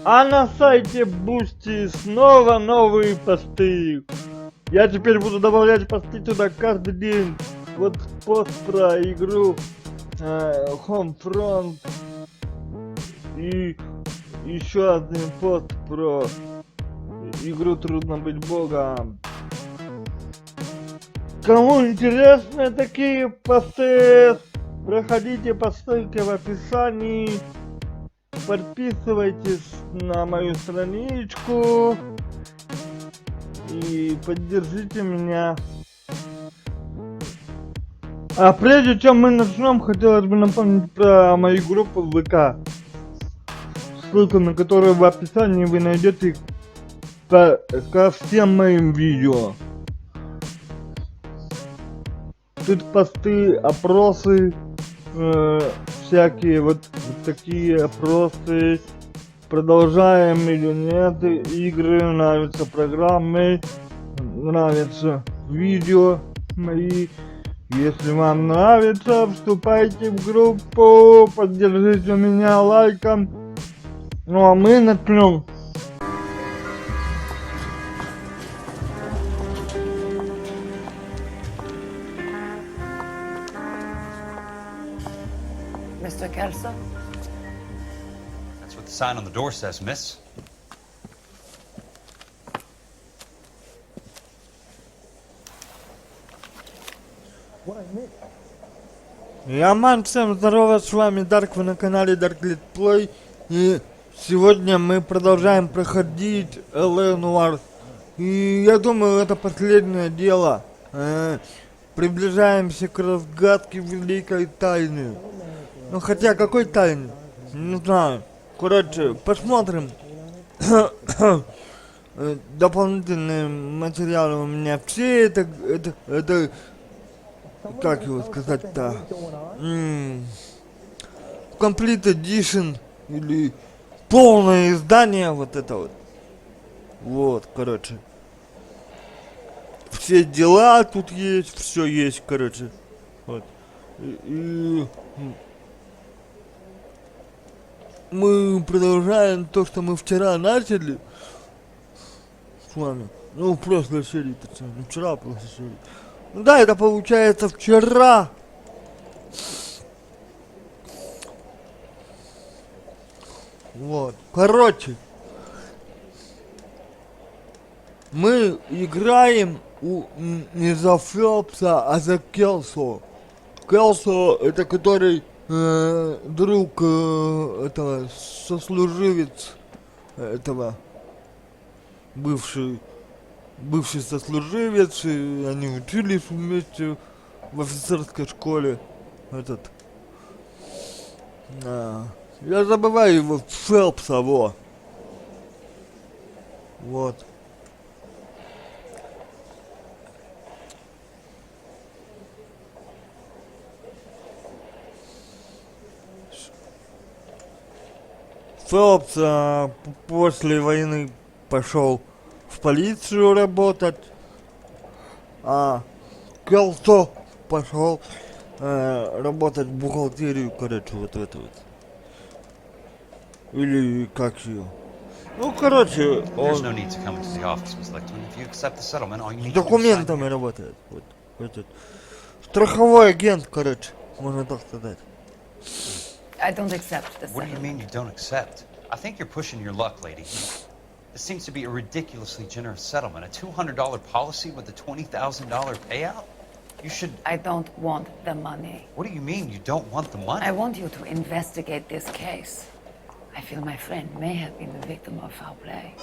А на сайте Boosty снова новые посты. Я теперь буду добавлять посты туда каждый день. Вот пост про игру Homefront. И еще один пост про игру Трудно быть богом. Кому интересны такие посты, проходите по ссылке в описании. Подписывайтесь на мою страничку и поддержите меня. А прежде чем мы начнем, хотелось бы напомнить про мою группу в ВК, ссылку на которую в описании вы найдете ко всем моим видео. Тут посты, опросы, всякие вот такие опросы. Продолжаем или нет игры, нравятся программы, нравятся видео мои. Если вам нравится, вступайте в группу, поддержите меня лайком. Ну а мы начнем. Mr. Kelso? That's what the sign on the door says, miss. Яман, всем здорово, с вами Дарк, вы на канале Dark Let Play. И сегодня мы продолжаем проходить Noire. И я думаю, это последнее дело. Приближаемся к разгадке великой тайны. Ну хотя какой тайны? Не знаю. Короче, посмотрим. Дополнительные материалы у меня все это как его сказать-то? Complete Edition или полное издание, вот это вот. Вот, короче. Все дела тут есть, все есть, короче. Вот. И мы продолжаем то, что мы вчера начали с вами. Ну, в прошлой серии, точнее, не вчера, а в прошлой серии. Ну да, это получается вчера. Вот, короче. Мы играем не за Фелпса, а за Келсо. Келсо это который друг этого, сослуживец этого, бывший сослуживец, и они учились вместе в офицерской школе. Этот. Я забываю его, Фелпса, во. Вот. Фелпс после войны пошел в полицию работать, а Келсо пошел работать в бухгалтерию, короче, вот это вот. Или как ее? Ну, короче, он с документами работает. Вот, этот. Страховой агент, короче, можно так сказать. I don't accept the What do you mean you don't accept? I think you're pushing your luck, lady. This seems to be a ridiculously generous settlement. A $200 policy with a $20,000 payout? You should... I don't want the money. What do you mean you don't want the money? I want you to investigate this case. I feel my friend may have been the victim of foul play.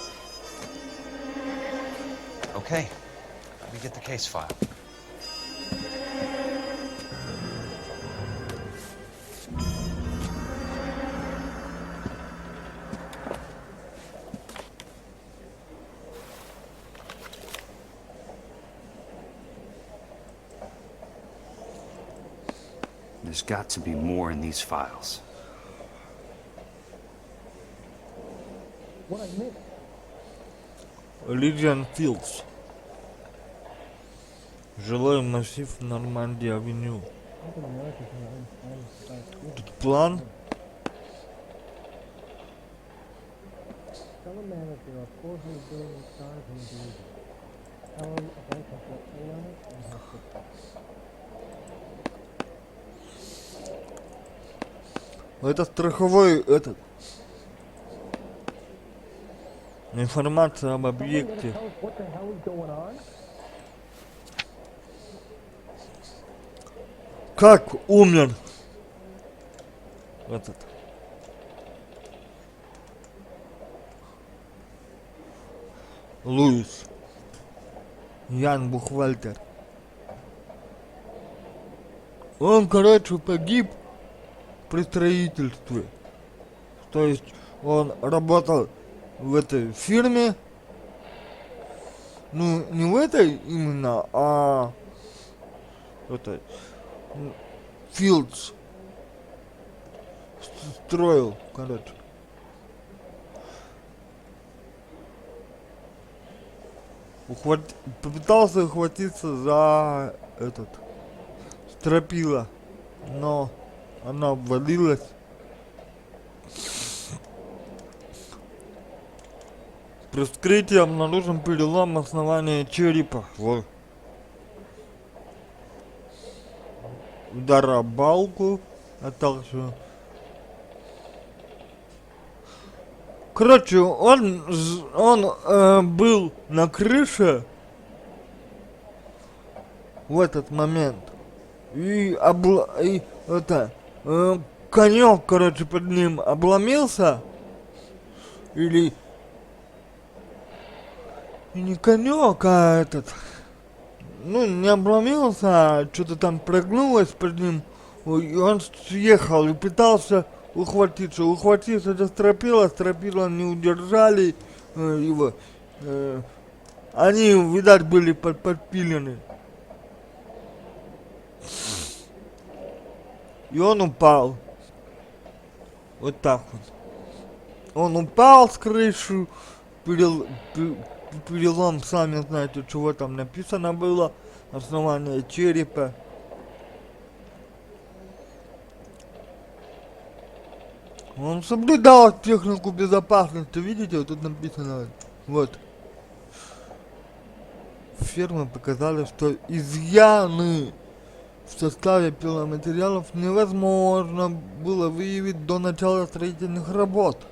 Okay. Let me get the case file. There's got to be more in these files. Legion Fields. Жилой массив Нормандия-авеню. Тут план. Это страховой этот. Информация об объекте. Как умер этот Луис Ян Бухвальтер? Он, короче, погиб при строительстве. То есть он работал в этой фирме. Ну, не в этой именно, а это Fields строил, короче. Попытался ухватиться за этот стропила, но она обвалилась. При вскрытии обнаружен перелом основания черепа. Вот. Удар об балку, а также... Короче, он был на крыше в этот момент. И конек, короче, под ним обломился. Или... И не конек, а этот... Ну, не обломился, а что-то там прогнулось под ним. И он съехал и пытался ухватиться за стропила не удержали его. Они, видать, были подпилены. И он упал. Вот так вот. Он упал с крыши, перелом, сами знаете, чего там написано было, основание черепа. Он соблюдал технику безопасности, видите, вот тут написано, вот. Фирмы показали, что изъяны в составе пиломатериалов невозможно было выявить до начала строительных работ.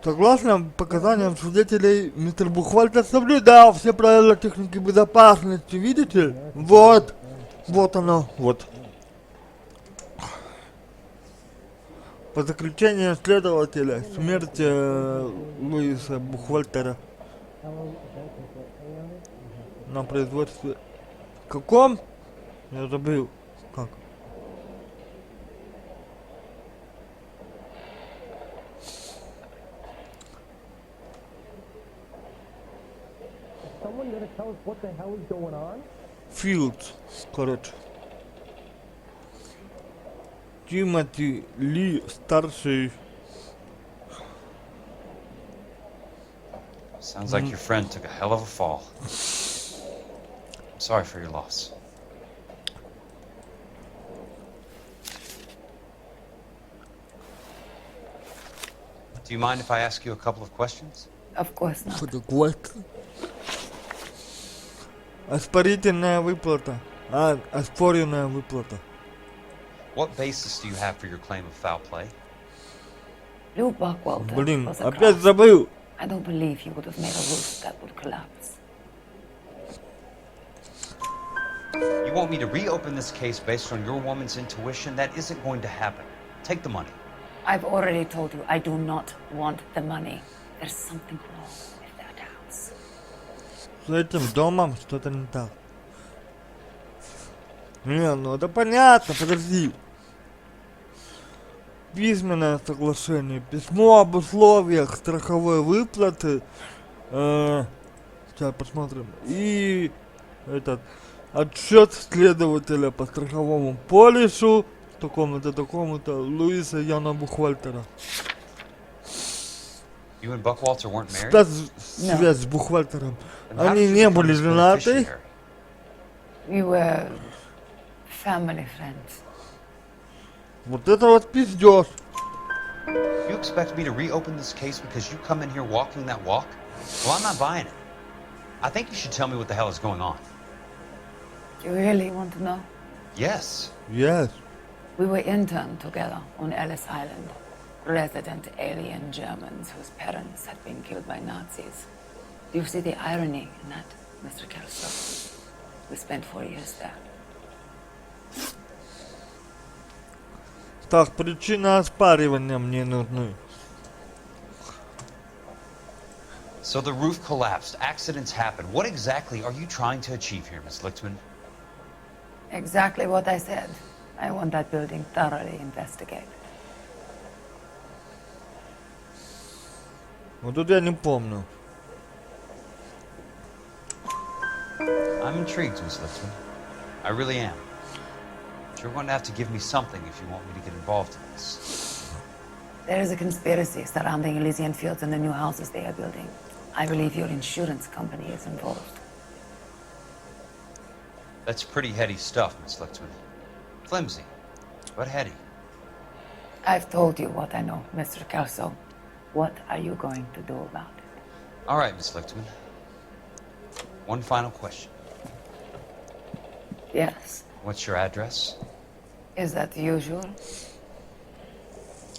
Согласно показаниям свидетелей, мистер Бухвальтер соблюдал все правила техники безопасности, видите? Вот, вот оно, вот. По заключению следователя, смерть Луиса Бухвальтера на производстве... Каком? Я забыл. Как? Fields, короче. Тимоти Ли, старший. Sounds like your friend took a hell of a fall. I'm sorry for your loss. Do you mind if I ask you a couple of questions? Of course not. For the what? Оспорительная выплата. Оспоренная выплата. What basis do you have for your claim of foul play? Lou Buckwalter Блин, was a опять craftsman. забыл. I don't believe he would have made a roof that would collapse. You want me to reopen this case based on your woman's intuition? That isn't going to happen. Take the money. I've already told you I do not want the money. There's something wrong with that house. С этим домом что-то не так. Не, ну это понятно, подожди. Письменное соглашение, письмо об условиях страховой выплаты. Сейчас посмотрим. И этот отчет следователя по страховому полису такому-то Луиса Яна Бухвальтера. You and Buckwalter weren't married? Связь с Бухвальтером. Then how Они did you не become были his женаты. beneficiary? We were family friends. Вот это вот пиздёж. You expect me to reopen this case because you come in here walking that walk? Well, I'm not buying it. I think you should tell me what the hell is going on. You really want to know? Yes. Yes. We were interned together on Ellis Island. Resident alien Germans whose parents had been killed by Nazis. Do you see the irony in that, Mr. Kelso? We spent 4 years there. Так, причина оспаривания мне нужны. So the roof collapsed. Accidents happen. What exactly are you trying to achieve here, Miss Lichtman? Exactly what I said. I want that building thoroughly investigated. Вот тут я не помню. I'm intrigued, Miss Lichtman. I really am. But you're going to have to give me something if you want me to get involved in this. There is a conspiracy surrounding Elysian Fields and the new houses they are building. I believe your insurance company is involved. That's pretty heady stuff, Miss Lichtman. Flimsy, but heady. I've told you what I know, Mr. Kelso. What are you going to do about it? All right, Miss Lichtman. One final question. Yes. What's your address? Is that usual?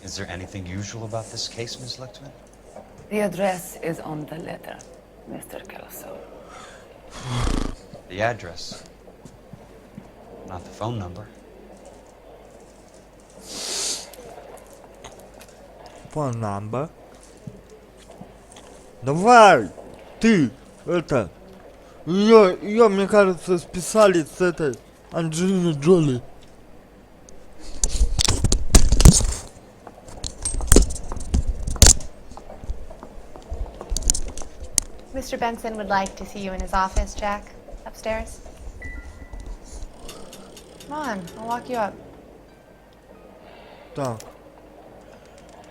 Is there anything usual about this case, Miss Lichtman? The address is on the letter, Mr. Kelso. The address. Not the phone number. Phone number. Давай, ты, это, ее, мне кажется, списали с этой Анджелиной Джоли. Mr. Benson would like to see you in his office, Jack. Upstairs. Come on, I'll walk you up. Так.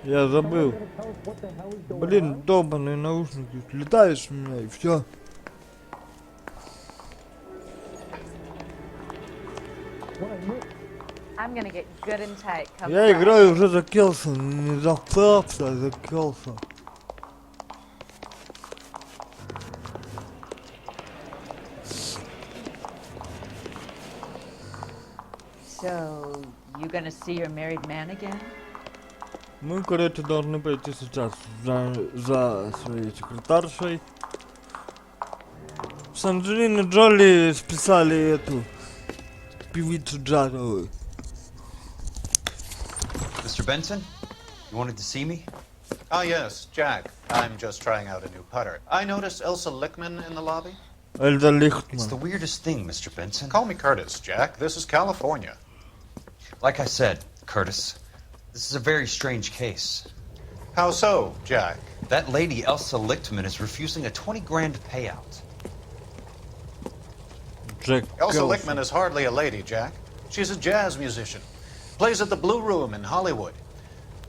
Я забыл. Блин, долбаные наушники. Летаешь у меня и все. I'm gonna get good and tight. Come Я играю уже за Келса, не за Фелпса, а за Келса. So, you gonna see your married man again? Мы, короче, должны пойти сейчас за своей секретаршей. С Анджелиной Джоли списали эту певицу джазовую. Mr. Benson, you wanted to see me? Ah, yes, Jack. I'm just trying out a new putter. I noticed Elsa Lichtman in the lobby. Эльза It's the Лихтман. weirdest thing, Mr. Benson. Call me Curtis, Jack. This is California. Like I said, Curtis, this is a very strange case. How so, Jack? That lady, Elsa Lichtman, is refusing a 20 grand payout. Джек Elsa Келси. Lichtman is hardly a lady, Jack. She's a jazz musician. Plays at the Blue Room in Hollywood.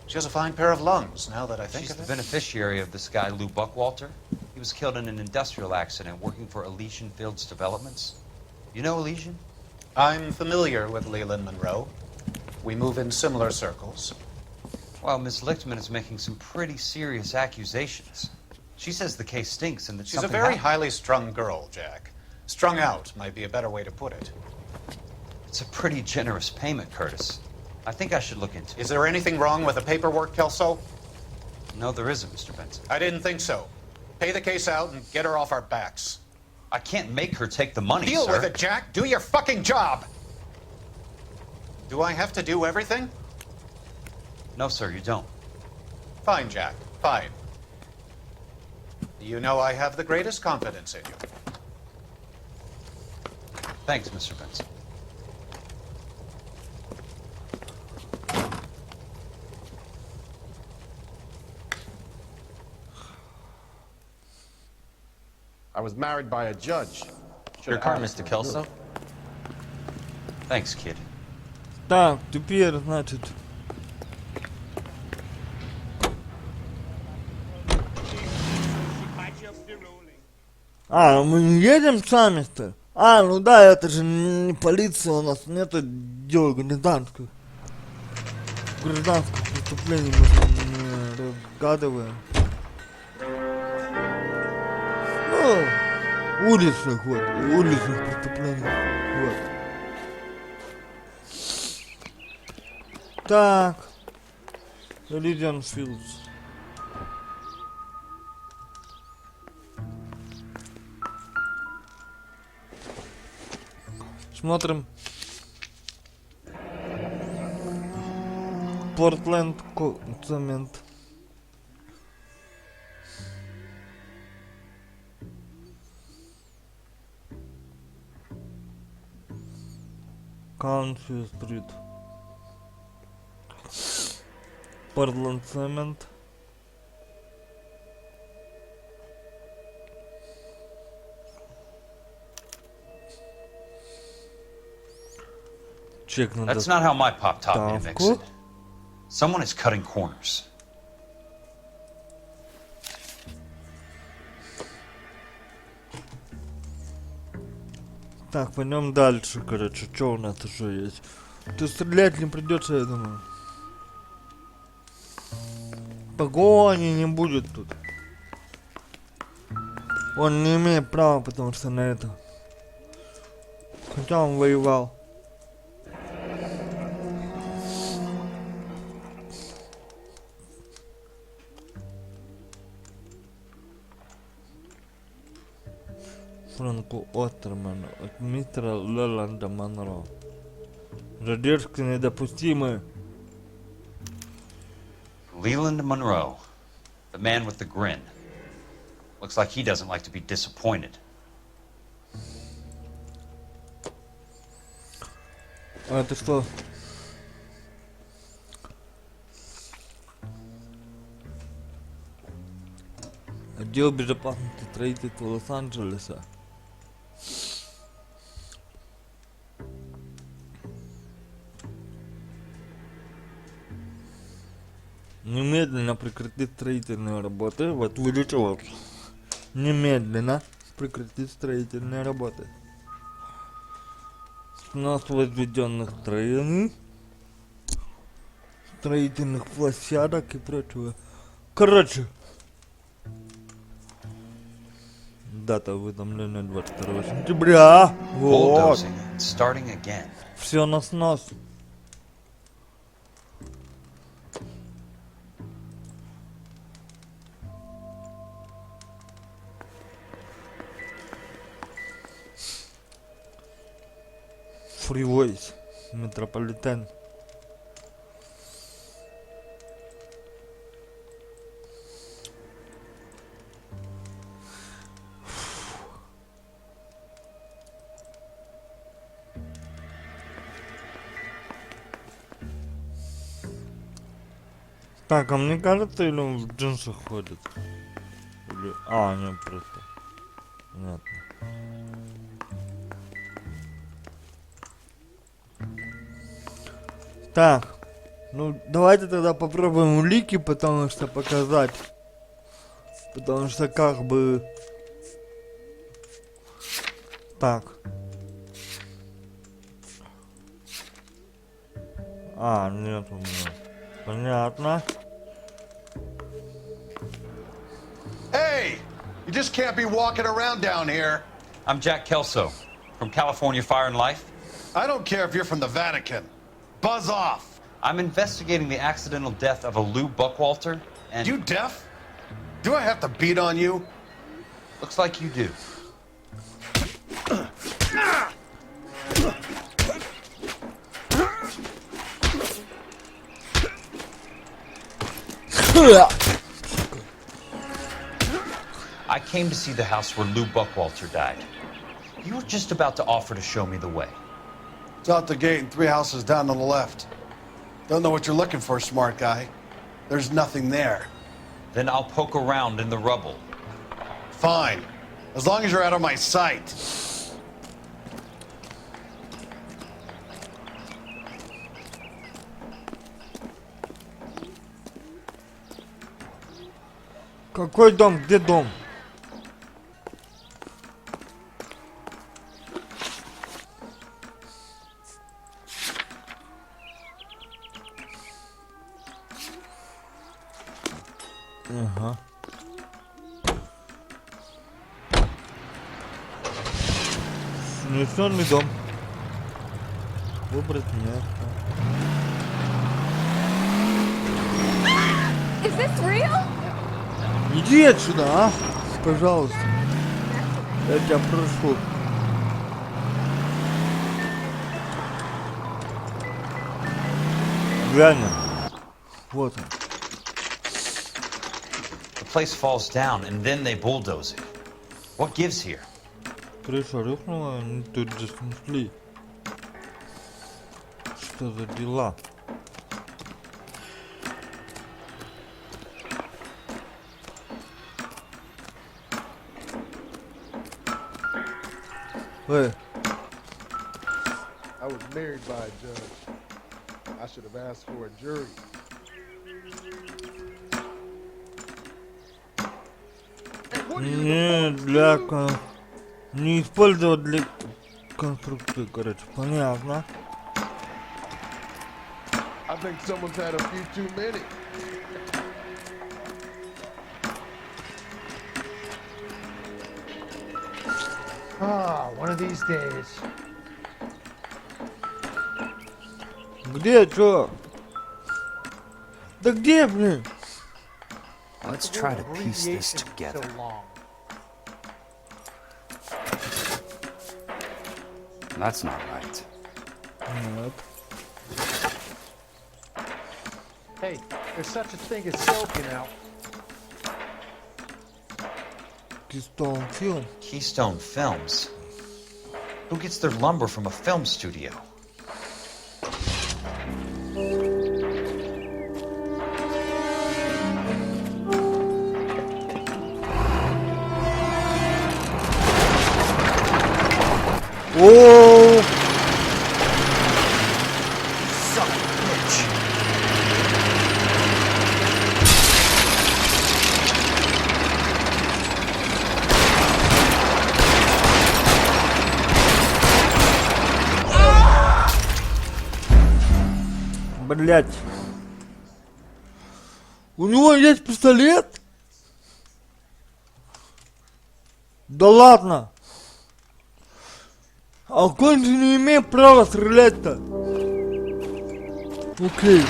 She has a fine pair of lungs, now that I think She's of the it. beneficiary of this guy, Lou Buckwalter. He was killed in an industrial accident working for Elysian Fields Developments. You know Elysian? I'm familiar with Leland Monroe. We move in similar circles. Well, Miss Lichtman is making some pretty serious accusations. She says the case stinks and that She's a something very happened. highly strung girl, Jack. Strung out might be a better way to put it. It's a pretty generous payment, Curtis. I think I should look into it. Is there anything wrong with the paperwork, Kelso? No, there isn't, Mr. Benson. I didn't think so. Pay the case out and get her off our backs. I can't make her take the money, Deal sir. with it, Jack. Do your fucking job. Do I have to do everything? No, sir, you don't. Fine, Jack. Fine. You know I have the greatest confidence in you. Thanks, Mr. Benson. I was married by a judge. Your car, Mr. Kelso. Thanks, kid. Так, теперь, значит, А, мы не едем сами-то? А, ну да, это же не полиция, у нас нету дел гражданских. Гражданских преступлений мы же не разгадываем. Ну, уличных вот, уличных преступлений. Вот. Так. Religion Fields. Смотрим. Портленд цемент. Каунти стрит. Портленд цемент. Чек надо. That's not how my pop taught me to mix it. Ставку. Someone is cutting corners. Так, пойдем дальше, короче, что у нас еще есть? Тут стрелять не придется, я думаю. Погони не будет тут. Он не имеет права, потому что на это. Хотя он воевал. Франку Оттерману от мистера Леланда Монро. Задержки недопустимы. Leland Monroe, the man with the grin. Looks like he doesn't like to be disappointed. А это что? Отдел безопасности строительства Лос-Анджелеса. Немедленно прекратить строительные работы. Вот вылечилось. Немедленно прекратить строительные работы. Снос возведенных строений, строительных площадок и прочего. Короче. Дата уведомления 22 сентября. Вот. Bulldozing and starting again. Все на снос. Фривойс. Метрополитен. Так, а мне кажется, или он в джинсах ходит? Или... А, нет, просто. Понятно. Так, ну давайте тогда попробуем улики, потому что показать. Потому что как бы... Так. А, нет у меня. Понятно. Hey! You just can't be walking around down here. I'm Jack Kelso from California Fire and Life. I don't care if you're from the Vatican. Buzz off. I'm investigating the accidental death of a Lou Buckwalter, and You deaf? Do I have to beat on you? looks like you do. I came to see the house where Lou Buckwalter died. You were just about to offer to show me the way. It's out the gate and 3 houses down on the left. Don't know what you're looking for, smart guy. There's nothing there. Then I'll poke around in the rubble. Fine. As long as you're out of my sight. Какой дом? Где дом? Ага. Снесенный дом. Выбрать место. Is this real? Иди отсюда, а? Пожалуйста. Я тебя прошу. Реально. Вот он. The place falls down and then they bulldoze it. What gives here? Крыша рухнула, они тут же снесли. Что за дела? Эй, I was married by a judge. I should have asked for a jury. не для не использовать для конструкции, короче, понятно. I think someone's had a few too many. Ah, one of these days. Где, чё? Да где, блин? Let's try to piece this together. That's not right. Нет. Hey, there's such a thing as soap, you know. Keystone Film. Keystone Films? Who gets their lumber from a film studio? О, Son of a bitch. блять. У него есть пистолет? Да ладно. А конь же не имеет права стрелять-то. Окей.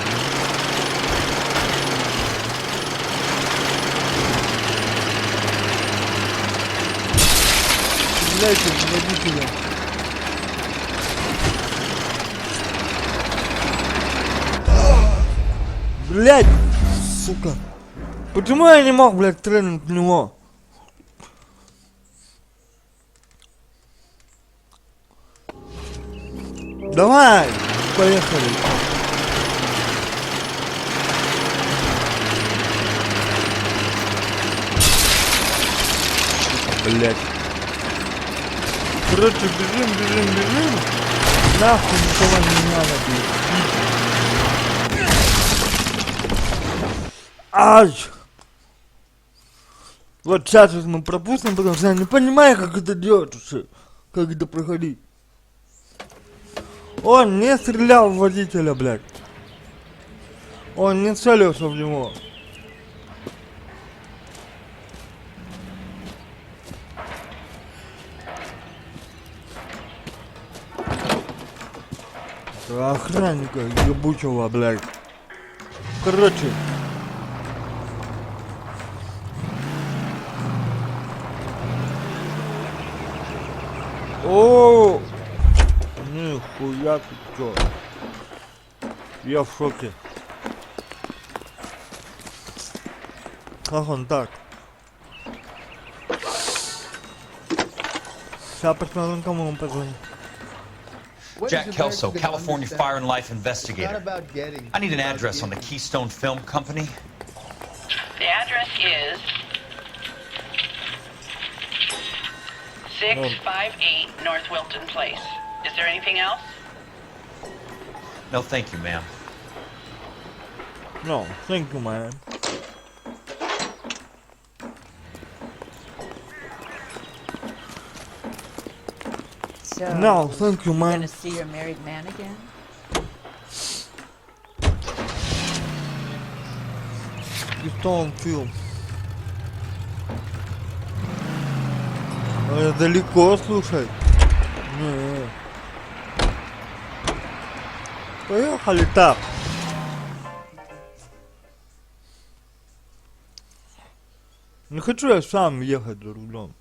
Стреляйте в водителя. Блять, сука. Почему я не мог, блядь, стрельнуть в него? Давай, поехали. Блять. Короче, бежим. Нахуй никого не надо, блядь. Ай! Вот сейчас мы пропустим, потому что я не понимаю, как это делать вообще. Как это проходить. Он не стрелял в водителя, блядь. Он не целился в него. Это охранника ебучего, блядь. Короче. О, нихуя ты чё. Я в шоке. Как он так? Сейчас посмотрим, кому он позвонит. Jack Kelso, California Fire and Life Investigator. I need an address on the Keystone Film Company. The address is 658 North Wilton Place. Is there anything else? No, thank you, ma'am. No, thank you, man. So, No, thank you, you man. gonna see your married man again? Keystone Film. Далеко, слушай. Не. Поехали так. Не хочу я сам ехать за рулем.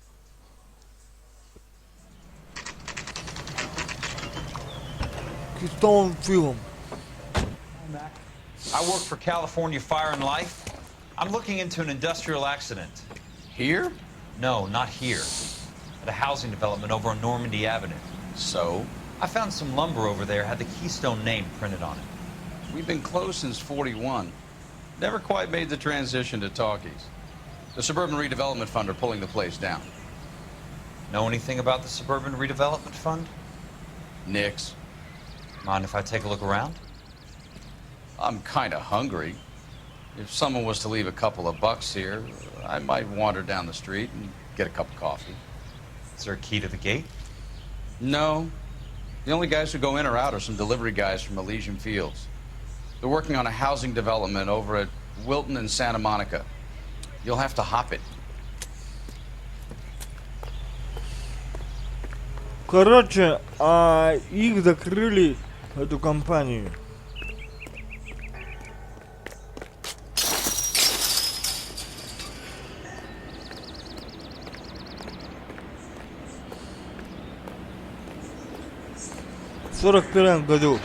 Кистовым фильмом. I work for California Fire and Life. I'm looking into an industrial accident. Here? No, not here. At a housing development over on Normandy Avenue. So? I found some lumber over there, had the Keystone name printed on it. We've been closed since 41. Never quite made the transition to talkies. The Suburban Redevelopment Fund are pulling the place down. Know anything about the Suburban Redevelopment Fund? Nix. Mind if I take a look around? I'm kinda hungry. If someone was to leave a couple of bucks here, I might wander down the street and get a cup of coffee. Is there a key to the gate? No. The only guys who go in or out are some delivery guys from Elysian Fields. They're working on a housing development over at Wilton and Santa Monica. You'll have to hop it. Короче, их закрыли, эту компанию. В 41 году.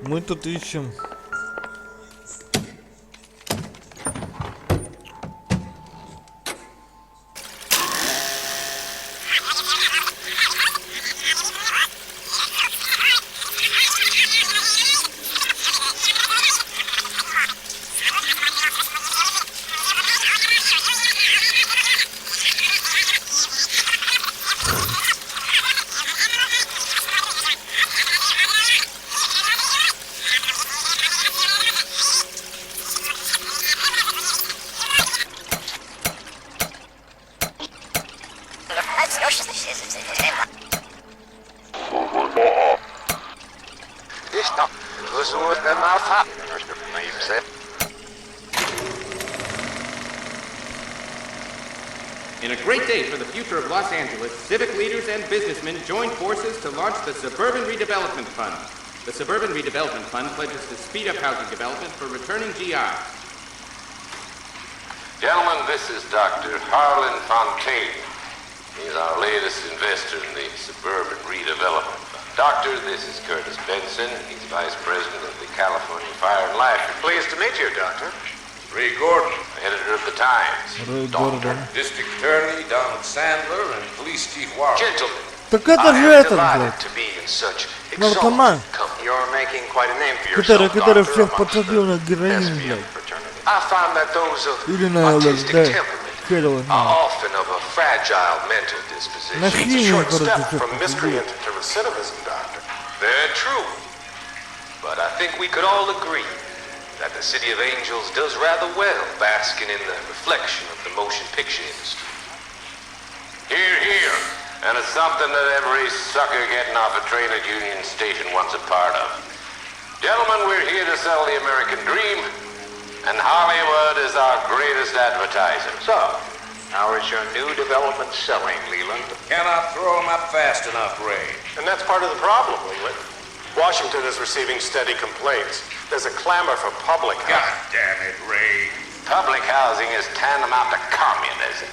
Мы тут ищем. In a great day for the future of Los Angeles, civic leaders and businessmen joined forces to launch the Suburban Redevelopment Fund. The Suburban Redevelopment Fund pledges to speed up housing development for returning GI. Gentlemen, this is Dr. Harlan Fontaine. He's our latest investor in the Suburban Redevelopment Fund. Doctor, this is Curtis Benson. He's Vice President of the California Fire and Life. Pleased to meet you, Doctor. Ray Gordon, editor of the Times. Gordon. District Attorney Donald Sandler and Police Chief Warren. Gentlemen, Так это же этот, блядь. Наркоман. You're making quite a name for Который всех подсадил на героин, блядь. I found that those of Или на artistic ЛСД. temperament are often of a fragile mental disposition. На It's a химию, short короче, step всех from miscreant подсадил. to recidivism, Doctor. Very true. But I think we could all agree that the City of Angels does rather well basking in the reflection of the motion picture industry. Hear, hear. And it's something that every sucker getting off a train at Union Station wants a part of. Gentlemen, we're here to sell the American dream, and Hollywood is our greatest advertiser. So, how is your new development selling, Leland? Cannot throw them up fast enough, Ray. And that's part of the problem, Leland. Washington is receiving steady complaints. There's a clamor for public housing. God damn it, Ray. Public housing is tantamount to communism.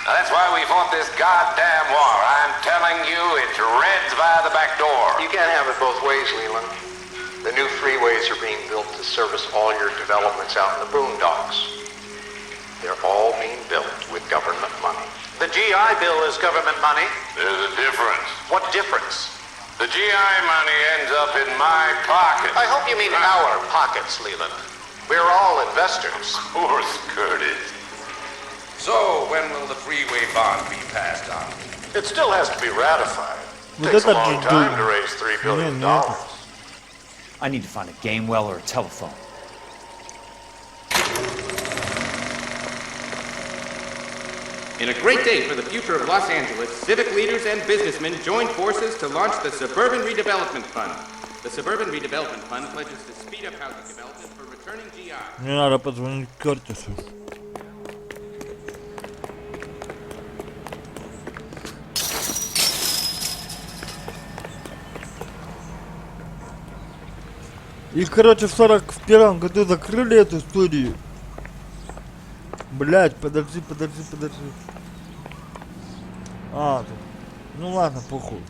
Now, that's why we fought this goddamn war. I'm telling you, it's Reds via the back door. You can't have it both ways, Leland. The new freeways are being built to service all your developments out in the boondocks. They're all being built with government money. The GI Bill is government money. There's a difference. What difference? The GI money ends up in my pocket. I hope you mean our pockets, Leland. We're all investors. Of course, Curtis. So, when will the freeway bond be passed on? It still has to be ratified. It takes a long time to raise $3 billion. I need to find a game well or a telephone. In a great day for the future of Los Angeles, civic leaders and businessmen joined forces to launch the Suburban Redevelopment Fund. The Suburban Redevelopment Fund pledges to speed up housing development for returning GI. Мне надо позвонить Кертису. И, короче, в 41-м году закрыли эту студию. Блять, подожди. А, тут. Ну ладно, похуй.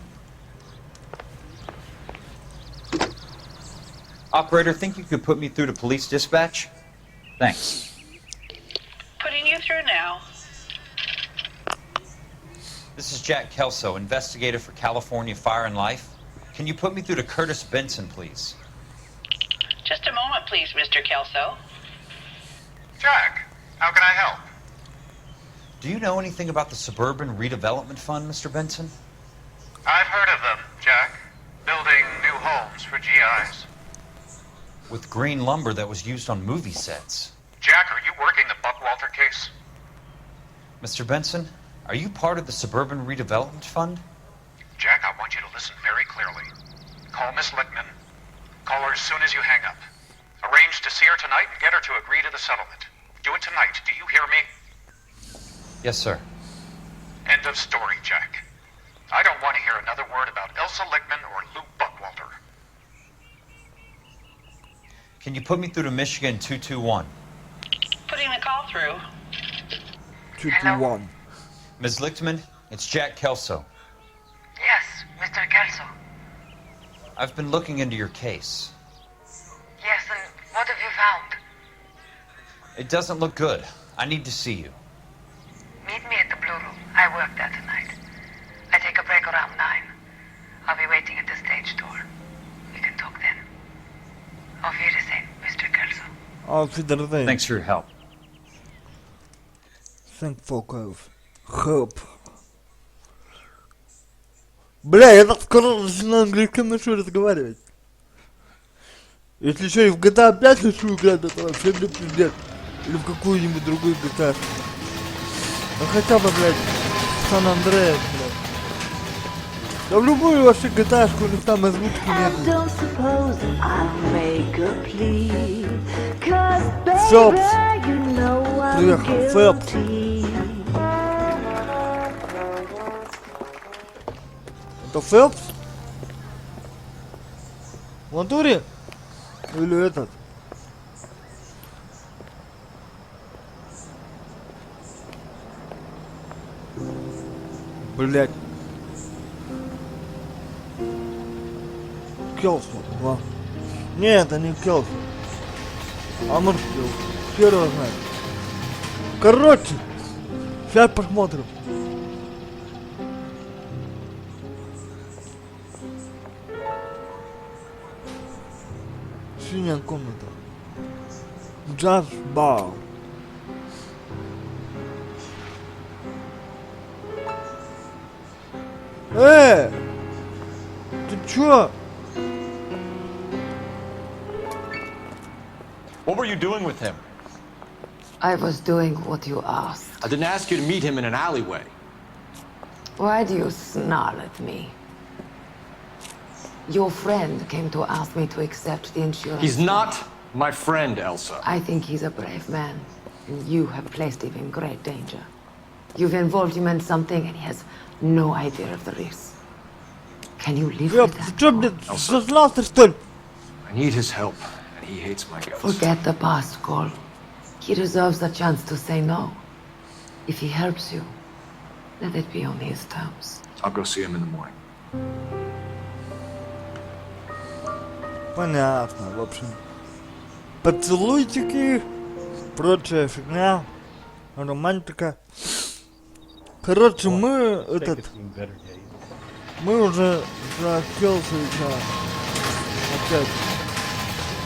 Operator, think you could put me through to police dispatch? Thanks. Putting you through now. This is Jack Kelso, investigator for California Fire and Life. Can you put me through to Curtis Benson, please? Just a moment, please, Mr. Kelso. Jack, how can I help? Do you know anything about the Suburban Redevelopment Fund, Mr. Benson? I've heard of them, Jack. Building new homes for GIs. With green lumber that was used on movie sets. Jack, are you working the Buckwalter case? Mr. Benson, are you part of the Suburban Redevelopment Fund? Jack, I want you to listen very clearly. Call Miss Lickman. Call her as soon as you hang up. Arrange to see her tonight and get her to agree to the settlement. Do it tonight. Do you hear me? Yes, sir. End of story, Jack. I don't want to hear another word about Elsa Lickman or Lou Buckwalter. Can you put me through to Michigan 221? Putting the call through. 221. Ms. Lichtman, it's Jack Kelso. Yes, Mr. Kelso. I've been looking into your case. Yes, and what have you found? It doesn't look good. I need to see you. Meet me at the Blue Room. I work there tonight. I take a break around 9. I'll be waiting at the stage door. We can talk then. Auf Wiedersehen, Mr. Kelso. Auf Wiedersehen. Thanks for your help. Thank for help. Бля, я так скоро начинаю на английском начну разговаривать. Если еще и в GTA 5 начну играть, это вообще мне пиздец. Или в какую-нибудь другую GTA. Ну хотя бы, блядь, Сан-Андреас, блядь. Да в любую вообще GTA-шку, у них там озвучки нет. Фелпс. Приехал, Фелпс. Это Фелпс? В натуре? Или этот? Блять. Келсу, ладно. Нет, это не Келсу. А может Келсу. Хер его знает. Короче, сейчас посмотрим. Синяя комната. Джаз-бар. Ты чё? What were you doing with him? I was doing what you asked. I didn't ask you to meet him in an alleyway. Why do you snarl at me? Your friend came to ask me to accept the insurance. He's not my friend, Elsa. I think he's a brave man, and you have placed him in great danger. You've involved him in something, and he has no idea of the risk. Can you live with that? I need his help, and he hates my guts. Forget the past, Cole. He deserves a chance to say no. If he helps you, let it be on his terms. I'll go see him in the morning. Понятно, в общем. Поцелуйчики, прочая фигня, романтика. Короче, мы мы уже за Келсовича опять.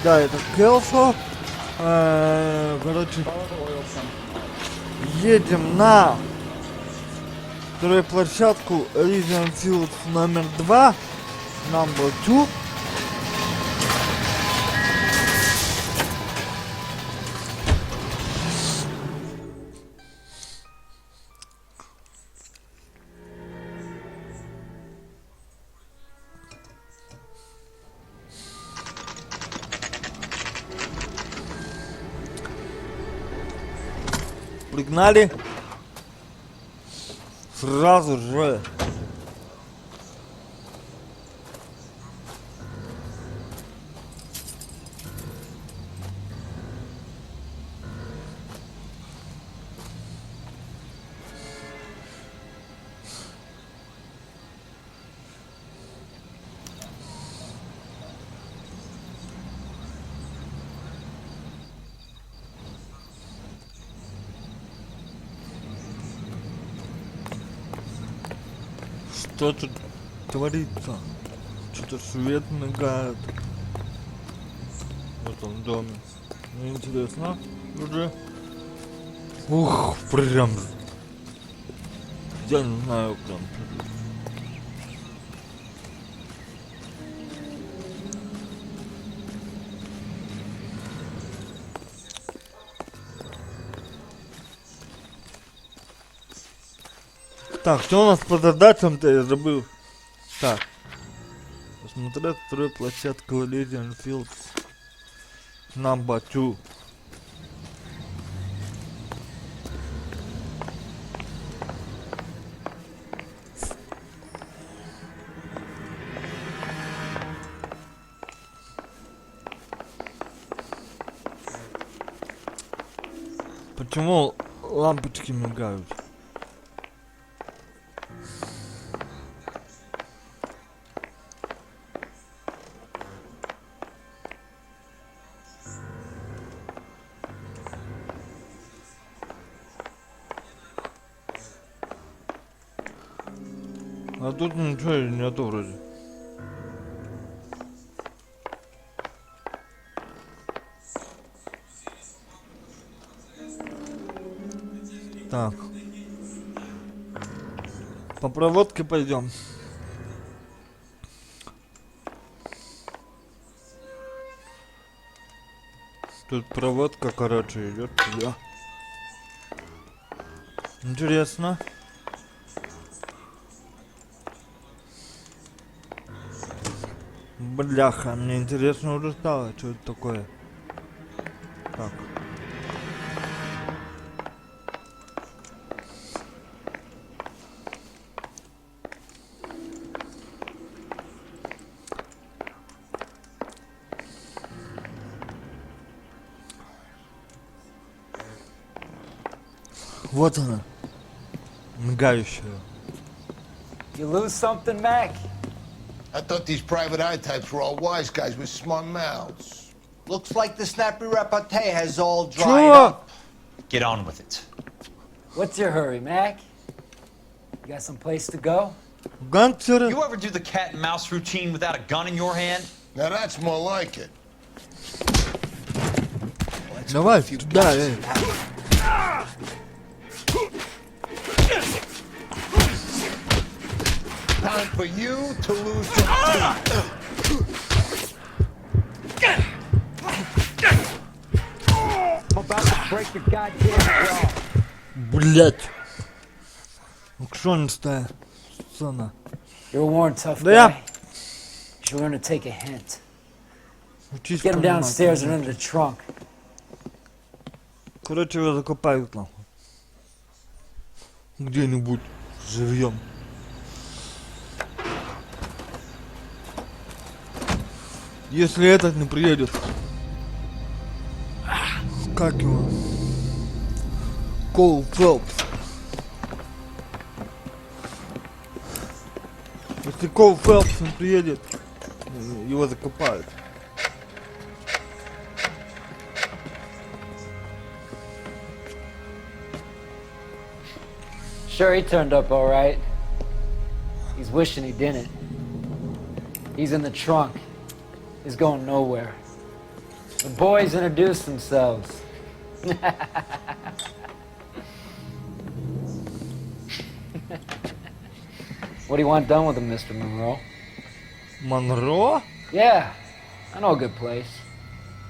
Да, это Келсо. Короче, едем на стройплощадку Elysian Fields номер 2, number 2. пригнали. Сразу же. Что тут творится? Что-то свет мигает. В этом доме. Мне интересно уже. Ух, прям. Я не знаю, прям. Так, что у нас по задачам-то, я забыл. Так. Посмотреть стройплощадку Elysian Fields. Number 2. Почему лампочки мигают? А тут ничего нету вроде. Так. По проводке пойдем. Тут проводка, короче, идет туда. Интересно. Бляха, мне интересно уже стало, что это такое. Так. Вот она. Мигающая. You lose something, Mac? I thought these private eye types were all wise guys with smart mouths. Looks like the snappy repartee has all dried Чё? up. Get on with it. What's your hurry, Mac? You got some place to go? Гангстеры. You ever do the cat and mouse routine without a gun in your hand? Now that's more like it. Давай, туда, Time for you to lose some I'm about to break your goddamn jaw. Блять. Укшонистая сцена. You're a worn tough Да guy. я... You should learn to take a hint. Учись Get him понимать. downstairs and into the trunk. Короче, его закопают нахуй. Где-нибудь живьем. Если этот не приедет. Как его? Коул Фелпс. Если Коул Фелпс не приедет, его закопают. Sure, he turned up all right. He's wishing he didn't. He's in the trunk. He's going nowhere. The boys introduced themselves. What do you want done with him, Mr. Monroe? Monroe? Yeah, I know a good place.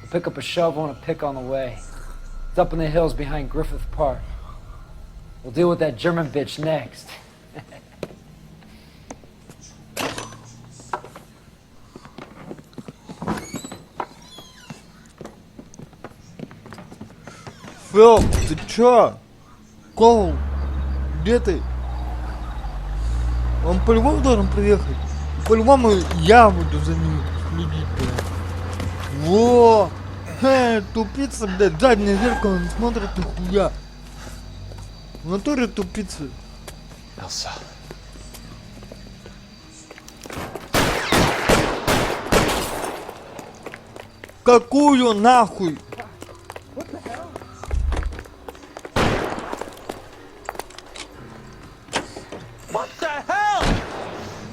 We'll pick up a shovel and a pick on the way. It's up in the hills behind Griffith Park. We'll deal with that German bitch next. Фелпс, ты чё? Коул, где ты? Он по-любому должен приехать. По-любому я буду за ним следить, блядь. Во! Тупица, блядь, заднее зеркало, он смотрит нихуя. В натуре тупица. Elsa. Какую нахуй? What the hell?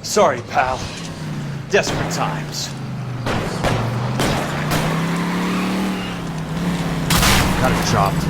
Sorry, pal. Desperate times. Got it chopped.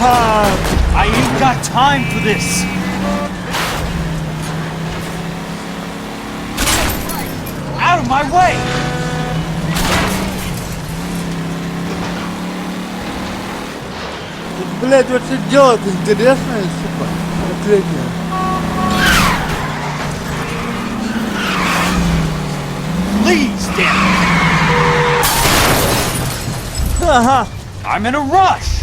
I ain't got time for this. Out of my way! Блять, вообще дело-то интересное, сука. Последнее. Please, damn it! Ага. I'm in a rush.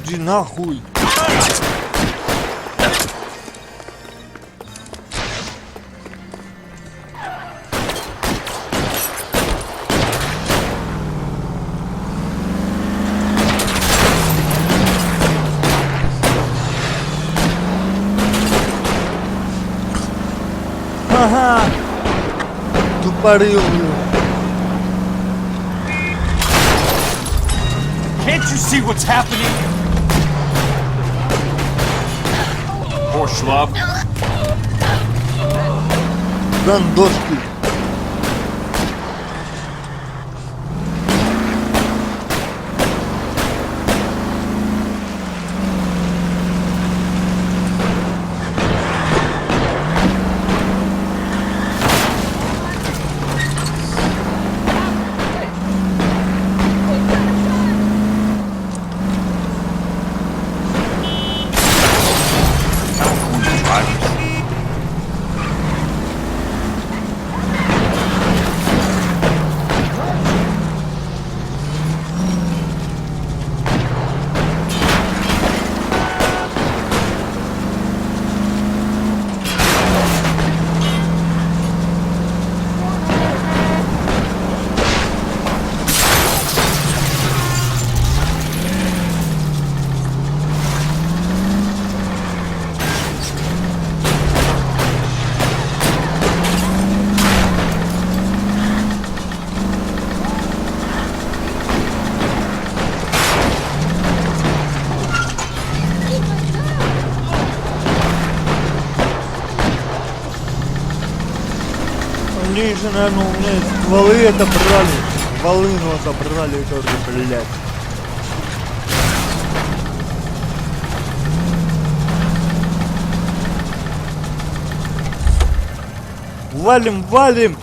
Иди нахуй. Ага. Тупорил, Can't you see what's happening? Poor schlub. Гандошки. Они же, наверное, у меня стволы отобрали. Волыну отобрали тоже, блядь. Валим, валим!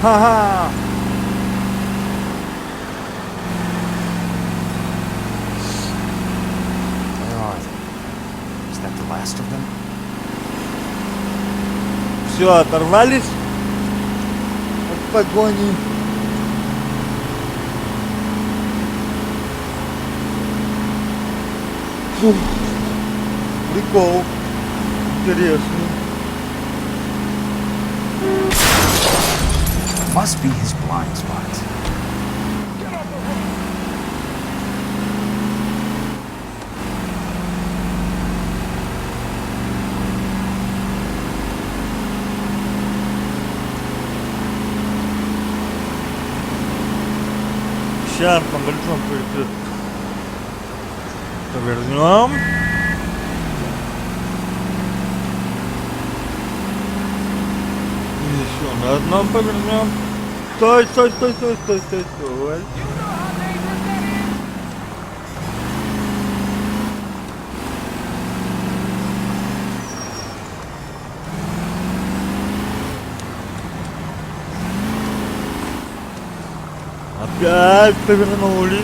Ха-ха! Where are they? Is that the last of them? Все, оторвались от погони. Фух. Прикол. Интересный. must be his blind spot. Сейчас по большому повернем. Еще на одном повернем. Стой, стой, стой, стой, стой, стой, стой. Опять повернули.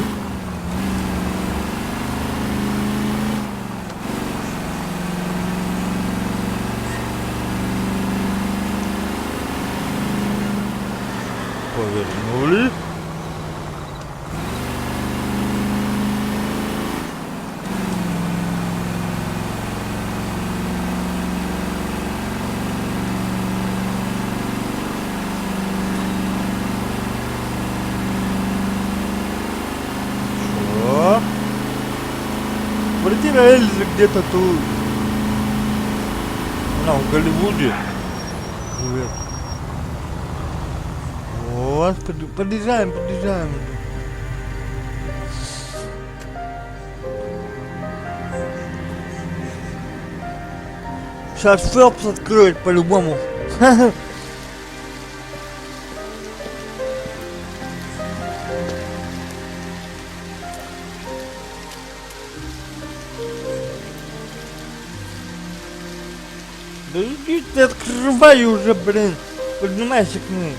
Повернули. Квартира Эльзы где-то тут. Она в Голливуде живет. Вот, подъезжаем, подъезжаем. Сейчас Фелпс откроет по-любому. Да иди ты, открывай уже, блин. Поднимайся к ней.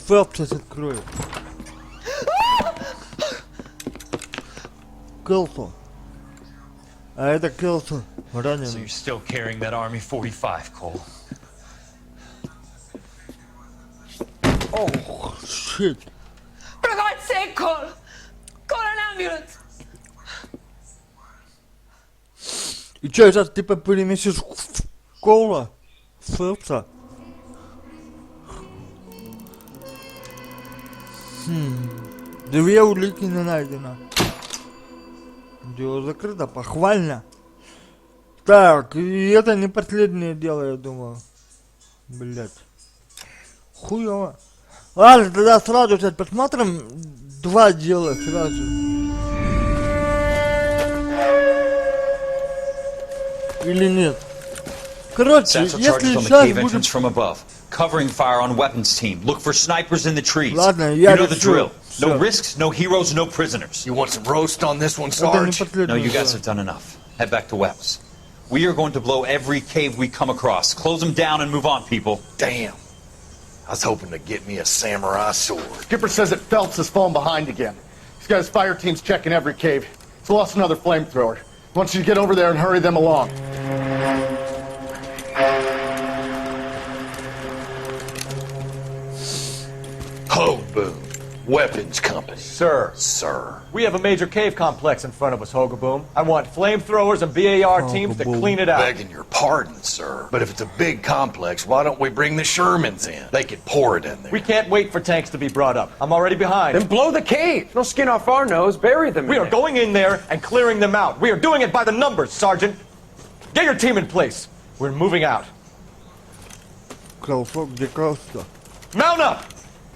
Фелпс сейчас откроет. Келсо. А это Келсо раненый. So you're still carrying that Army 45, Cole. Oh, shit. For God's sake, Cole! Call an ambulance! И чё, сейчас типа переместишь в Кола? Фелпса? Две улики не найдено. Дело закрыто, похвально. Так, и это не последнее дело, я думаю. Блять. Хуёво. Ладно, тогда сразу сейчас посмотрим два дела сразу. Или нет? Короче, если сейчас будем... from above. Covering fire on weapons team. Look for snipers in the trees. Ладно, you know the drill. No risks, no heroes, no prisoners. You want some roast on this one, Sarge? No, you guys have done enough. Head back to Webb's. We are going to blow every cave we come across. Close them down and move on, people. Damn. I was hoping to get me a samurai sword. Skipper says that Phelps has fallen behind again. He's got his fire teams checking every cave. He's lost another flamethrower. He wants you to get over there and hurry them along. Ho, boom. Weapons company. Sir. Sir. We have a major cave complex in front of us, Hogaboom. I want flamethrowers and BAR teams to clean it out. Begging your pardon, sir. But if it's a big complex, why don't we bring the Shermans in? They could pour it in there. We can't wait for tanks to be brought up. I'm already behind. Then blow the cave. No skin off our nose. Bury them. We are going in there and clearing them out. We are doing it by the numbers, Sergeant. Get your team in place. We're moving out. Mount up!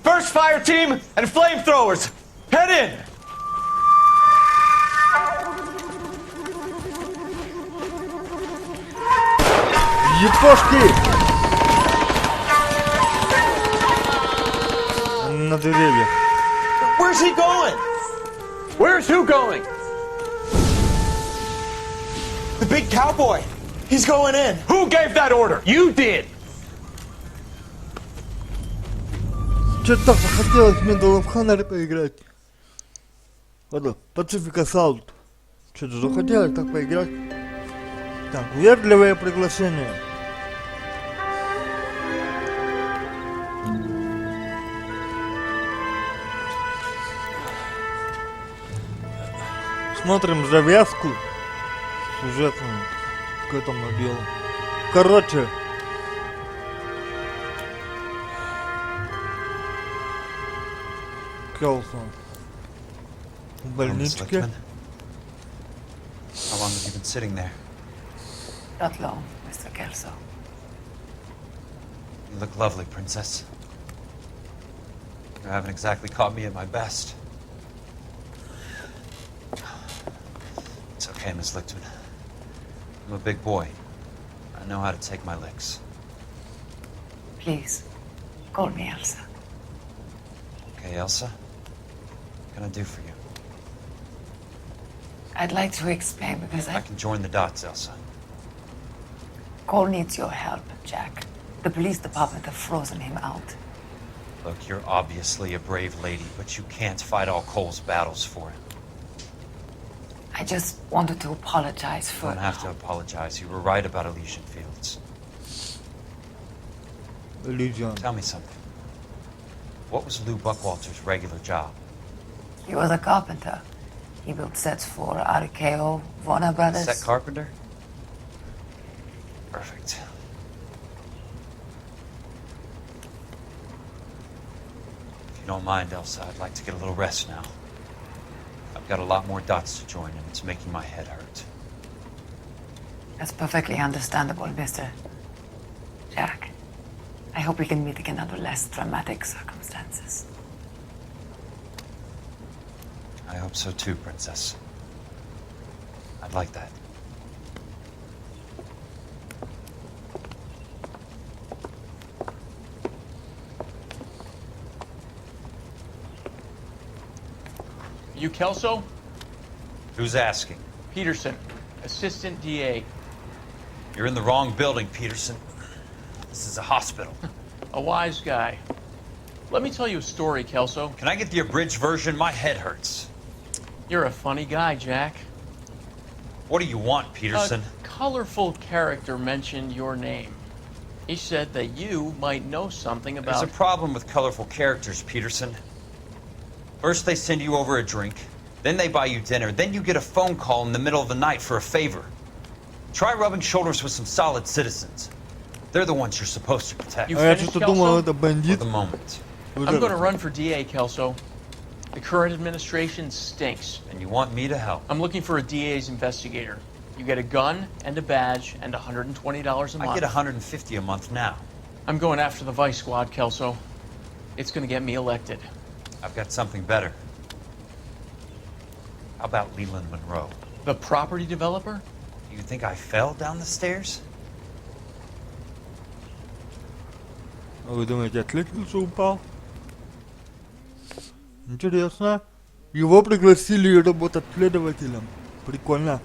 First fire team and flamethrowers! Head in! Епошки! На деревьях. Where's he going? Where's who going? The big cowboy. He's going in. Who gave that order? You did. Что-то так захотелось мне Medal of Honor поиграть. Ладно, Pacific Assault. Что-то захотелось так поиграть. Так, вежливое приглашение. посмотрим завязку сюжетную к этому делу. Короче, Келсон в больничке. How long have you been sitting there? Not long, Mr. Kelso. You look lovely, Princess. You haven't exactly caught me at my best. It's okay, Miss Lichtman. I'm a big boy. I know how to take my licks. Please, call me Elsa. Okay, Elsa? What can I do for you? I'd like to explain because I can join the dots, Elsa. Cole needs your help, Jack. The police department have frozen him out. Look, you're obviously a brave lady, but you can't fight all Cole's battles for him. I just wanted to apologize You for... don't have to apologize. You were right about Elysian Fields. Elysian. Tell me something. What was Lou Buckwalter's regular job? He was a carpenter. He built sets for RKO, Warner Brothers. Set carpenter? Perfect. If you don't mind, Elsa, I'd like to get a little rest now. I've got a lot more dots to join, and it's making my head hurt. That's perfectly understandable, Mr. Jack. I hope we can meet again under less dramatic circumstances. I hope so too, Princess. I'd like that. You Kelso? Who's asking? Peterson, Assistant DA. You're in the wrong building, Peterson. This is a hospital. A wise guy. Let me tell you a story, Kelso. Can I get the abridged version? My head hurts. You're a funny guy, Jack. What do you want, Peterson? A colorful character mentioned your name. He said that you might know something about... There's a problem with colorful characters, Peterson. First they send you over a drink, then they buy you dinner, then you get a phone call in the middle of the night for a favor. Try rubbing shoulders with some solid citizens. They're the ones you're supposed to protect. You finished, Kelso? For the moment. I'm going to run for DA, Kelso. The current administration stinks. And you want me to help? I'm looking for a DA's investigator. You get a gun and a badge and $120 a month. I get $150 a month now. I'm going after the Vice Squad, Kelso. It's going to get me elected. I've got something better. How about Leland Monroe? The property developer? Do you think I fell down the stairs? А вы думаете, откликнулся, упал? Интересно. Его пригласили работать следователем. Прикольно.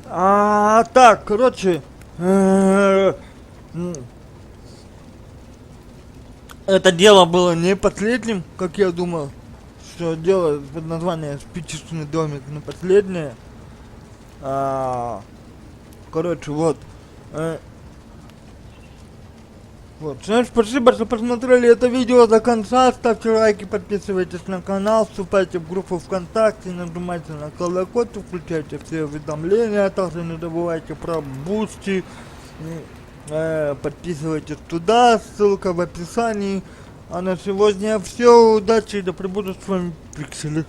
Так, короче. Это дело было не последним, как я думал. Что дело под названием «Спичечный домик» не последнее. Короче, вот. Вот. Всем спасибо, что посмотрели это видео до конца. Ставьте лайки, подписывайтесь на канал, вступайте в группу ВКонтакте, нажимайте на колокольчик, включайте все уведомления. Также не забывайте про Бусти. Подписывайтесь туда, ссылка в описании. А на сегодня все, удачи, да пребудут с вами пиксели.